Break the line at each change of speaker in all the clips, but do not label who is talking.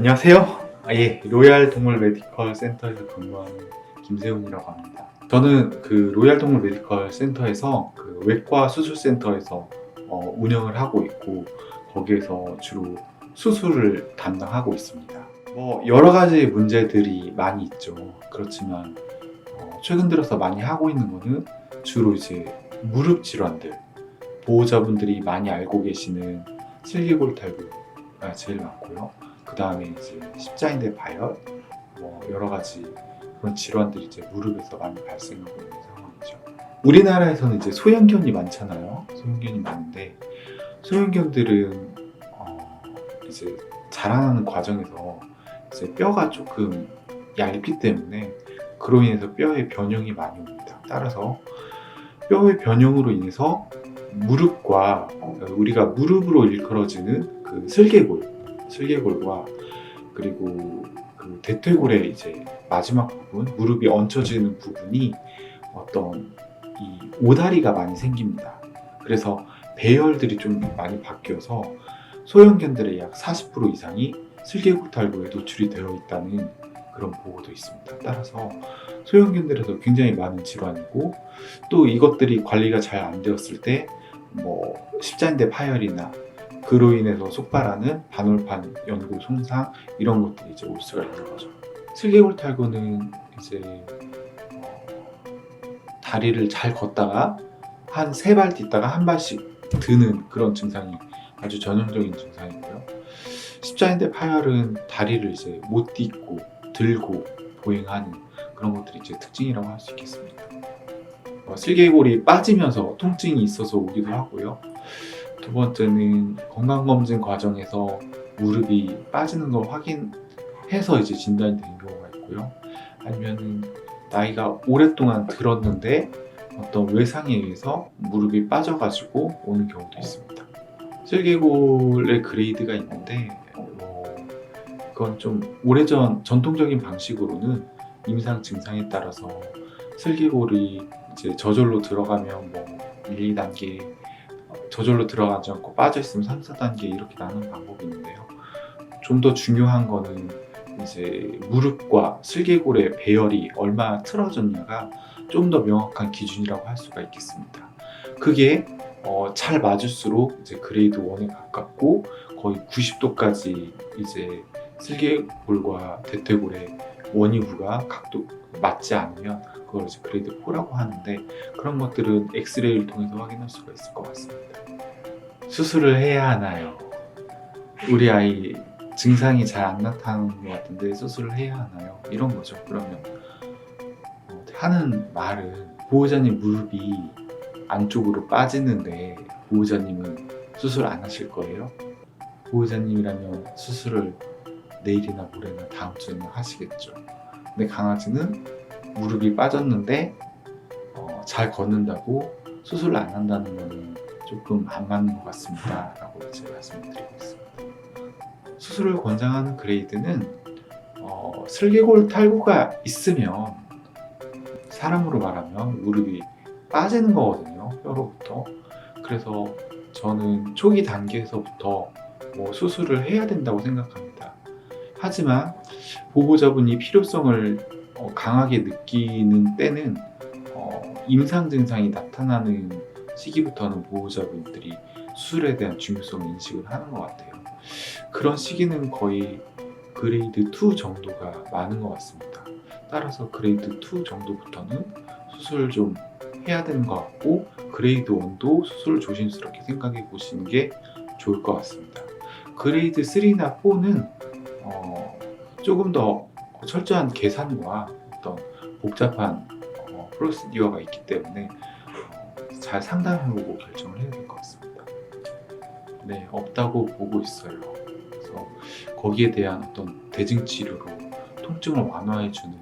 안녕하세요. 로얄 동물 메디컬 센터에서 근무하는 김세훈이라고 합니다. 저는 그 로얄 동물 메디컬 센터에서 그 외과 수술센터에서 운영을 하고 있고, 거기에서 주로 수술을 담당하고 있습니다. 여러 가지 문제들이 많이 있죠. 그렇지만 최근 들어서 많이 하고 있는 거는 주로 이제 무릎 질환들, 보호자분들이 많이 알고 계시는 슬개골탈구가 제일 많고요. 그 다음에 이제 십자인대 파열, 여러 가지 그런 질환들이 이제 무릎에서 많이 발생하고 있는 상황이죠. 우리나라에서는 이제 소형견이 많잖아요. 소형견이 많은데, 소형견들은 이제 자라나는 과정에서 이제 뼈가 조금 얇기 때문에 그로 인해서 뼈의 변형이 많이 옵니다. 따라서 뼈의 변형으로 인해서 무릎과 우리가 무릎으로 일컬어지는 그 슬개골과 그리고 그 대퇴골의 이제 마지막 부분, 무릎이 얹혀지는 부분이 어떤 이 오다리가 많이 생깁니다. 그래서 배열들이 좀 많이 바뀌어서 소형견들의 약 40% 이상이 슬개골탈구에 노출이 되어 있다는 그런 보고도 있습니다. 따라서 소형견들에서 굉장히 많은 질환이고, 또 이것들이 관리가 잘 안 되었을 때 십자인대 파열이나 그로 인해서 속발하는 반월판 연골 손상, 이런 것들이 이제 올 수가 있는 거죠. 슬개골탈구는 이제 다리를 잘 걷다가 한 3발 뛰다가 한 발씩 드는 그런 증상이 아주 전형적인 증상이고요. 십자인대 파열은 다리를 이제 못 딛고 들고 보행하는 그런 것들이 이제 특징이라고 할 수 있겠습니다. 슬개골이 빠지면서 통증이 있어서 오기도 하고요. 두 번째는 건강검진 과정에서 무릎이 빠지는 걸 확인해서 이제 진단이 되는 경우가 있고요. 아니면은 나이가 오랫동안 들었는데 어떤 외상에 의해서 무릎이 빠져가지고 오는 경우도 있습니다. 슬개골의 그레이드가 있는데, 그건 좀 오래전 전통적인 방식으로는 임상 증상에 따라서 슬개골이 이제 저절로 들어가면 1, 2단계, 저절로 들어가지 않고 빠져있으면 3, 4단계 이렇게 나누는 방법이 있는데요. 좀 더 중요한 거는 이제 무릎과 슬개골의 배열이 얼마나 틀어졌냐가 좀 더 명확한 기준이라고 할 수가 있겠습니다. 그게 잘 맞을수록 이제 그레이드 1에 가깝고, 거의 90도까지 이제 슬개골과 대퇴골의 원위부가 각도 맞지 않으면 그걸 이제 그레이드 4라고 하는데, 그런 것들은 엑스레이를 통해서 확인할 수가 있을 것 같습니다. 수술을 해야 하나요? 우리 아이 증상이 잘 안 나타나는 것 같은데 수술을 해야 하나요? 이런 거죠. 그러면 하는 말은, 보호자님 무릎이 안쪽으로 빠지는데 보호자님은 수술 안 하실 거예요? 보호자님이라면 수술을 내일이나 모레나 다음 주에는 하시겠죠. 근데 강아지는 무릎이 빠졌는데 잘 걷는다고 수술을 안 한다는 거는 조금 안 맞는 것 같습니다 라고 이제 말씀드리고 있습니다. 수술을 권장하는 그레이드는 슬개골 탈구가 있으면, 사람으로 말하면 무릎이 빠지는 거거든요, 뼈로부터. 그래서 저는 초기 단계에서부터 수술을 해야 된다고 생각합니다. 하지만 보호자분이 필요성을 강하게 느끼는 때는 임상 증상이 나타나는 시기부터는 보호자분들이 수술에 대한 중요성을 인식을 하는 것 같아요. 그런 시기는 거의 그레이드 2 정도가 많은 것 같습니다. 따라서 그레이드 2 정도부터는 수술을 좀 해야 되는 것 같고, 그레이드 1도 수술을 조심스럽게 생각해 보시는 게 좋을 것 같습니다. 그레이드 3나 4는 조금 더 철저한 계산과 어떤 복잡한 프로시디어가 있기 때문에 잘 상담해보고 결정을 해야 될 것 같습니다. 네, 없다고 보고 있어요. 그래서 거기에 대한 어떤 대증 치료로 통증을 완화해주는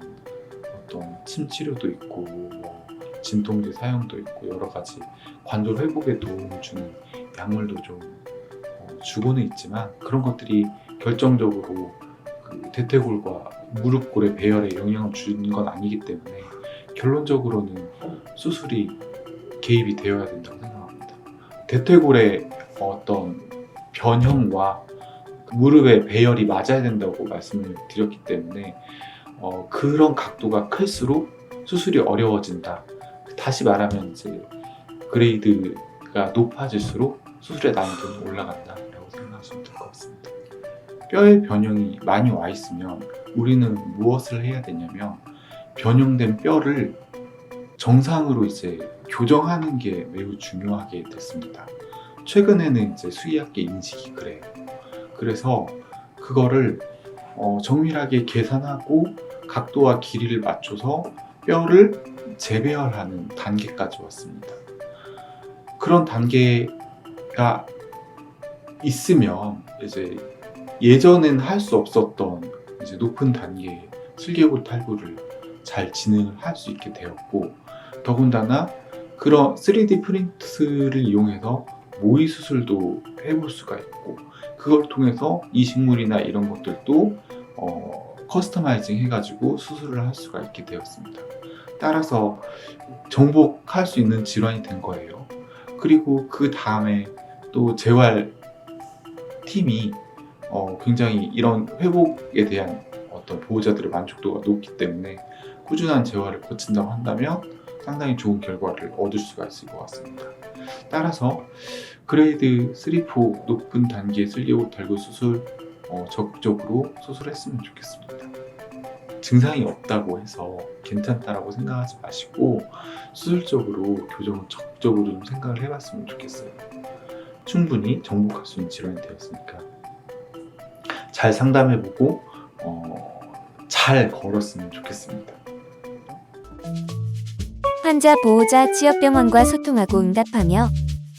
어떤 침 치료도 있고, 진통제 사용도 있고, 여러 가지 관절 회복에 도움을 주는 약물도 좀 주고는 있지만, 그런 것들이 결정적으로 그 대퇴골과 무릎골의 배열에 영향을 주는 건 아니기 때문에 결론적으로는 수술이 개입이 되어야 된다고 생각합니다. 대퇴골의 어떤 변형과 무릎에 배열이 맞아야 된다고 말씀을 드렸기 때문에 그런 각도가 클수록 수술이 어려워진다. 다시 말하면 이제 그레이드가 높아질수록 수술의 난이도는 올라간다라고 생각하시면 될 것 같습니다. 뼈의 변형이 많이 와 있으면 우리는 무엇을 해야 되냐면 변형된 뼈를 정상으로 이제 교정하는 게 매우 중요하게 됐습니다. 최근에는 이제 수의학계 인식이 그래요. 그래서 그거를 정밀하게 계산하고 각도와 길이를 맞춰서 뼈를 재배열하는 단계까지 왔습니다. 그런 단계가 있으면 이제 예전엔 할 수 없었던 이제 높은 단계의 슬개골 탈구를 잘 진행을 할 수 있게 되었고, 더군다나 그런 3D 프린트를 이용해서 모의 수술도 해볼 수가 있고, 그걸 통해서 이식물이나 이런 것들도 커스터마이징 해가지고 수술을 할 수가 있게 되었습니다. 따라서 정복할 수 있는 질환이 된 거예요. 그리고 그 다음에 또 재활 팀이 굉장히 이런 회복에 대한 어떤 보호자들의 만족도가 높기 때문에 꾸준한 재활을 거친다고 한다면 상당히 좋은 결과를 얻을 수가 있을 것 같습니다. 따라서 그레이드 3, 4 높은 단계 슬개골 탈구 수술 적극적으로 수술했으면 좋겠습니다. 증상이 없다고 해서 괜찮다라고 생각하지 마시고 수술적으로 교정을 적극적으로 좀 생각을 해봤으면 좋겠어요. 충분히 정복할 수 있는 질환이 되었으니까 잘 상담해보고 잘 걸었으면 좋겠습니다.
환자, 보호자, 지역병원과 소통하고 응답하며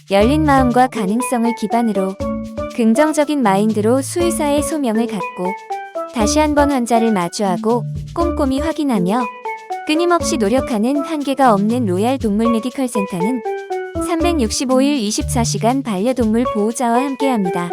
열린 마음과 가능성을 기반으로 긍정적인 마인드로 수의사의 소명을 갖고 다시 한번 환자를 마주하고 꼼꼼히 확인하며 끊임없이 노력하는 한계가 없는 로얄 동물 메디컬 센터는 365일 24시간 반려동물 보호자와 함께합니다.